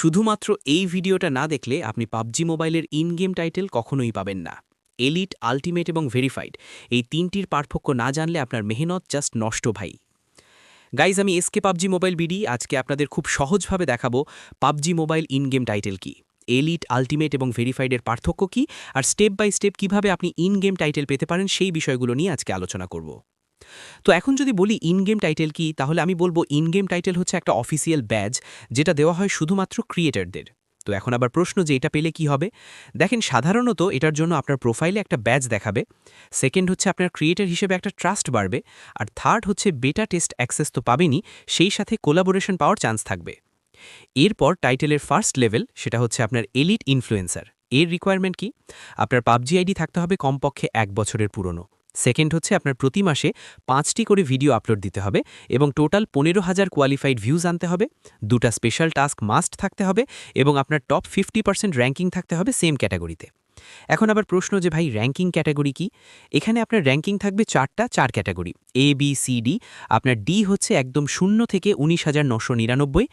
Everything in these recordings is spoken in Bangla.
শুধুমাত্র এই ভিডিওটা না দেখলে আপনি পাবজি মোবাইলের ইন গেম টাইটেল কখনোই পাবেন না। এলিট, আল্টিমেট এবং ভেরিফাইড এই তিনটির পার্থক্য না জানলে আপনার মেহনত জাস্ট নষ্ট ভাই। গাইজ, আমি এসকে পাবজি মোবাইল বিডি আজকে আপনাদের খুব সহজভাবে দেখাবো PUBG mobile in game title কি, এলিট, আল্টিমেট এবং ভেরিফাইডের পার্থক্য কি, আর স্টেপ বাই স্টেপ কিভাবে আপনি ইন গেম টাইটেল পেতে পারেন সেই বিষয়গুলো নিয়ে আজকে আলোচনা করব। তো এখন যদি বলি ইন গেম টাইটেল কি, তাহলে আমি বলবো ইন গেম টাইটেল হচ্ছে একটা অফিসিয়াল ব্যাজ যেটা দেওয়া হয় শুধুমাত্র ক্রিয়েটরদের। তো এখন আবার প্রশ্ন যে এটা পেলে কি হবে? দেখেন, সাধারণত এটার জন্য আপনার প্রোফাইলে একটা ব্যাজ দেখাবে, সেকেন্ড হচ্ছে আপনার ক্রিয়েটর হিসেবে একটা ট্রাস্ট বাড়বে, আর থার্ড হচ্ছে বেটা টেস্ট অ্যাক্সেস তো পাবেনই, সেই সাথে কোলাবোরেশন পাওয়ার চান্স থাকবে। এরপর টাইটেলের ফার্স্ট লেভেল, সেটা হচ্ছে আপনার এলিট ইনফ্লুয়েন্সার। এর রিকোয়ারমেন্ট কি? আপনার পাবজি আইডি থাকতে হবে কমপক্ষে 1 বছরের পুরনো। সেকেন্ড হচ্ছে আপনার প্রতি মাসে 5টি করে ভিডিও আপলোড দিতে হবে এবং টোটাল 15,000 কোয়ালিফাইড ভিউজ আনতে হবে, 2টা স্পেশাল টাস্ক মাস্ট থাকতে হবে এবং আপনার টপ 50% র্যাঙ্কিং থাকতে হবে সেম ক্যাটাগরিতে। এখন আবার প্রশ্ন যে ভাই র্যাঙ্কিং ক্যাটাগরি কি? এখানে আপনার র্যাঙ্কিং থাকবে 4 category, A B C D. আপনার ডি হচ্ছে একদম 0 থেকে 19,999,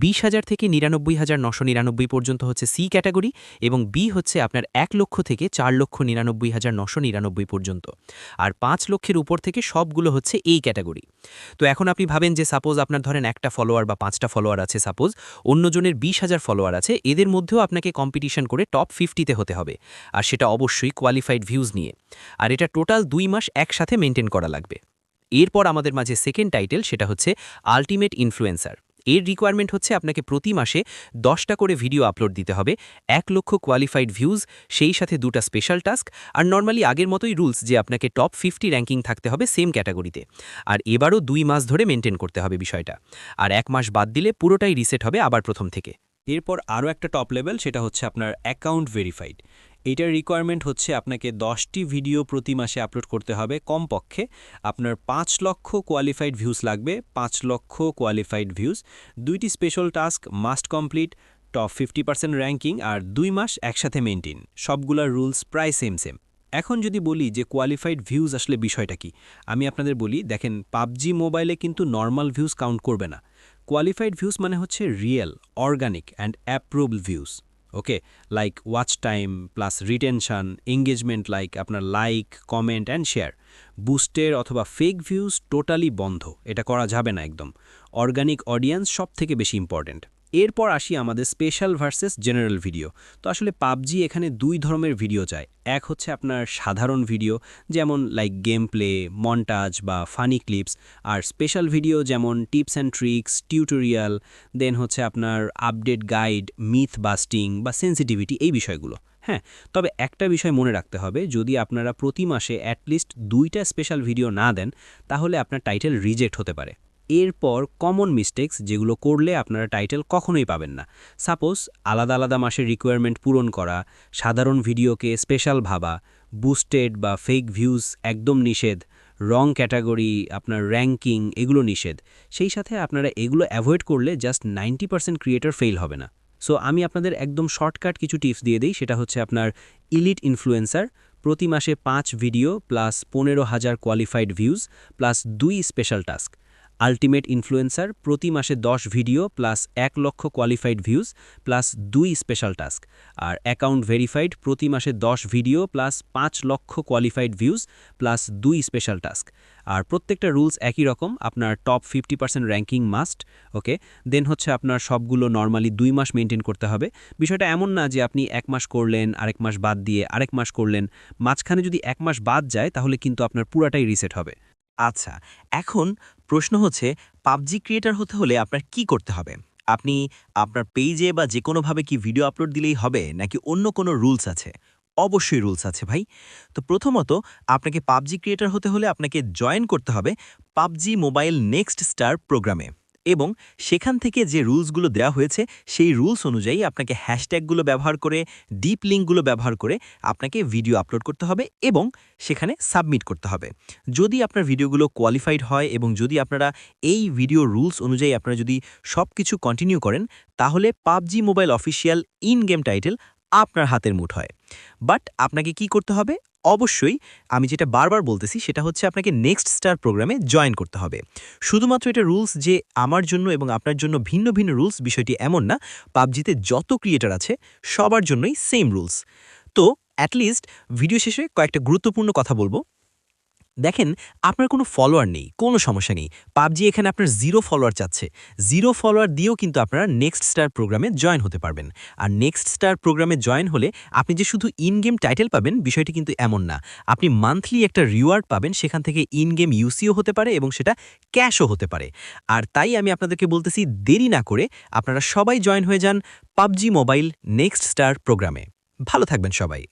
20,000 থেকে 99,999 পর্যন্ত হচ্ছে সি ক্যাটাগরি, এবং বি হচ্ছে আপনার 1 লক্ষ থেকে 4,99,999 পর্যন্ত, আর 5 লক্ষের উপর থেকে সবগুলো হচ্ছে এই ক্যাটাগরি। তো এখন আপনি ভাবেন যে সাপোজ আপনার ধরেন 1টা ফলোয়ার বা 5টা ফলোয়ার আছে, সাপোজ অন্যজনের 20,000 ফলোয়ার আছে, এদের মধ্যেও আপনাকে কম্পিটিশন করে টপ 50তে হতে হবে, আর সেটা অবশ্যই কোয়ালিফাইড ভিউজ নিয়ে। আর এটা টোটাল 2 মাস একসাথে মেনটেন করা লাগবে। এরপর আমাদের মাঝে সেকেন্ড টাইটেল, সেটা হচ্ছে আল্টিমেট ইনফ্লুয়েন্সার। এর রিকোয়ারমেন্ট হচ্ছে আপনাকে প্রতি মাসে 10টা করে ভিডিও আপলোড দিতে হবে, 1 লক্ষ কোয়ালিফাইড ভিউজ, সেই সাথে 2টা স্পেশাল টাস্ক, আর নর্মালি আগের মতোই রুলস যে আপনাকে টপ 50 র্যাঙ্কিং থাকতে হবে সেম ক্যাটাগরিতে। আর এবারও 2 মাস ধরে মেনটেন করতে হবে বিষয়টা, আর 1 মাস বাদ দিলে পুরোটাই রিসেট হবে আবার প্রথম থেকে। এরপর আরও একটা টপ লেভেল, সেটা হচ্ছে আপনার অ্যাকাউন্ট ভেরিফাইড। এইটার রিকোয়ারমেন্ট হচ্ছে আপনাকে 10টি ভিডিও প্রতি মাসে আপলোড করতে হবে কমপক্ষে। আপনার 5 লক্ষ কোয়ালিফাইড ভিউজ লাগবে, 5 লক্ষ কোয়ালিফাইড ভিউজ, 2টি special task must complete, top 50% ranking, আর 2 মাস একসাথে মেনটেন। সবগুলার রুলস প্রায় সেম। এখন যদি বলি যে কোয়ালিফাইড ভিউজ আসলে বিষয়টা কি, আমি আপনাদের বলি, দেখেন পাবজি মোবাইলে কিন্তু নর্মাল ভিউজ কাউন্ট করবে না। কোয়ালিফাইড ভিউজ মানে হচ্ছে real, organic and approved views. Okay, like watch time plus retention, engagement, like আপনার লাইক, কমেন্ট অ্যান্ড শেয়ার। বুস্টের অথবা ফেক ভিউজ টোটালি বন্ধ, এটা করা যাবে না একদম। অর্গানিক অডিয়েন্স সব থেকে বেশি ইম্পর্ট্যান্ট। এরপর আসি আমাদের স্পেশাল ভার্সেস জেনারেল ভিডিও। তো আসলে পাবজি এখানে 2 ধরনের ভিডিও চায়। এক হচ্ছে আপনার সাধারণ ভিডিও, যেমন লাইক গেম প্লে, মন্টাজ বা ফানি ক্লিপস, আর স্পেশাল ভিডিও যেমন টিপস অ্যান্ড ট্রিক্স, টিউটোরিয়াল, দেন হচ্ছে আপনার আপডেট গাইড, মিথ বাস্টিং বা সেন্সিটিভিটি, এই বিষয়গুলো। হ্যাঁ, তবে একটা বিষয় মনে রাখতে হবে, যদি আপনারা প্রতি মাসে অ্যাটলিস্ট 2টা স্পেশাল ভিডিও না দেন, তাহলে আপনার টাইটেল রিজেক্ট হতে পারে। এরপর কমন মিস্টেক্স যেগুলো করলে আপনারা টাইটেল কখনোই পাবেন না। সাপোজ আলাদা আলাদা মাসের রিকোয়ারমেন্ট পূরণ করা, সাধারণ ভিডিওকে স্পেশাল ভাবা, বুস্টেড বা ফেক ভিউজ একদম নিষেধ, রং ক্যাটাগরি, আপনার র্যাঙ্কিং, এগুলো নিষেধ। সেই সাথে আপনারা এগুলো অ্যাভয়েড করলে জাস্ট 90% ক্রিয়েটর ফেল হবে না। সো আমি আপনাদের একদম শর্টকাট কিছু টিপস দিয়ে দিই, সেটা হচ্ছে আপনার ইলিট ইনফ্লুয়েন্সার, প্রতি মাসে 5 video plus 15,000 qualified views plus 2 special task. Ultimate influencer, প্রতি মাসে 10 ভিডিও প্লাস 1 লক্ষ qualified views plus 2 special task. আর অ্যাকাউন্ট ভেরিফাইড, প্রতি মাসে 10 ভিডিও প্লাস 5 লক্ষ qualified views plus 2 special task. আর প্রত্যেকটা রুলস একই রকম, আপনার top 50% ranking must. Okay, then হচ্ছে আপনার সবগুলো নর্মালি 2 মাস মেনটেন করতে হবে। বিষয়টা এমন না যে আপনি 1 মাস করলেন, আরেক মাস বাদ দিয়ে আরেক মাস করলেন, মাঝখানে যদি 1 মাস বাদ যায় তাহলে কিন্তু আপনার পুরাটাই রিসেট হবে। আচ্ছা, এখন প্রশ্ন হচ্ছে পাবজি ক্রিয়েটর হতে হলে আপনার কি করতে হবে? আপনি আপনার পেইজে বা যেকোনোভাবে কি ভিডিও আপলোড দিলেই হবে নাকি অন্য কোনো রুলস আছে? অবশ্যই রুলস আছে ভাই। তো প্রথমত আপনাকে পাবজি ক্রিয়েটর হতে হলে আপনাকে জয়েন করতে হবে পাবজি মোবাইল নেক্সট স্টার প্রোগ্রামে, এবং সেখান থেকে যে রুলসগুলো দেওয়া হয়েছে সেই রুলস অনুযায়ী আপনাকে হ্যাশট্যাগুলো ব্যবহার করে, ডিপ লিঙ্কগুলো ব্যবহার করে আপনাকে ভিডিও আপলোড করতে হবে এবং সেখানে সাবমিট করতে হবে। যদি আপনার ভিডিওগুলো কোয়ালিফাইড হয় এবং যদি আপনারা এই ভিডিও রুলস অনুযায়ী আপনারা যদি সবকিছু কন্টিনিউ করেন, তাহলে PUBG mobile official in game title আপনার হাতের মুঠোয়। বাট আপনাকে কি করতে হবে? অবশ্যই আমি যেটা বারবার বলতেছি সেটা হচ্ছে আপনাকে নেক্সট স্টার প্রোগ্রামে জয়েন করতে হবে। শুধুমাত্র এটা রুলস যে আমার জন্য এবং আপনার জন্য ভিন্ন ভিন্ন রুলস, বিষয়টি এমন না। পাবজিতে যত ক্রিয়েটর আছে সবার জন্যই সেম রুলস। তো অ্যাটলিস্ট ভিডিও শেষে কয়েকটা গুরুত্বপূর্ণ কথা বলবো। দেখেন, আপনার কোনো ফলোয়ার নেই, কোনো সমস্যা নেই। পাবজি এখানে আপনার 0 ফলোয়ার চাচ্ছে। 0 ফলোয়ার দিয়েও কিন্তু আপনারা নেক্সট স্টার প্রোগ্রামে জয়েন হতে পারবেন। আর নেক্সট স্টার প্রোগ্রামে জয়েন হলে আপনি যে শুধু ইন গেম টাইটেল পাবেন, বিষয়টি কিন্তু এমন না। আপনি মান্থলি একটা রিওয়ার্ড পাবেন, সেখান থেকে ইন গেম ইউসিও হতে পারে এবং সেটা ক্যাশও হতে পারে। আর তাই আমি আপনাদেরকে বলতেছি, দেরি না করে আপনারা সবাই জয়েন হয়ে যান পাবজি মোবাইল নেক্সট স্টার প্রোগ্রামে। ভালো থাকবেন সবাই।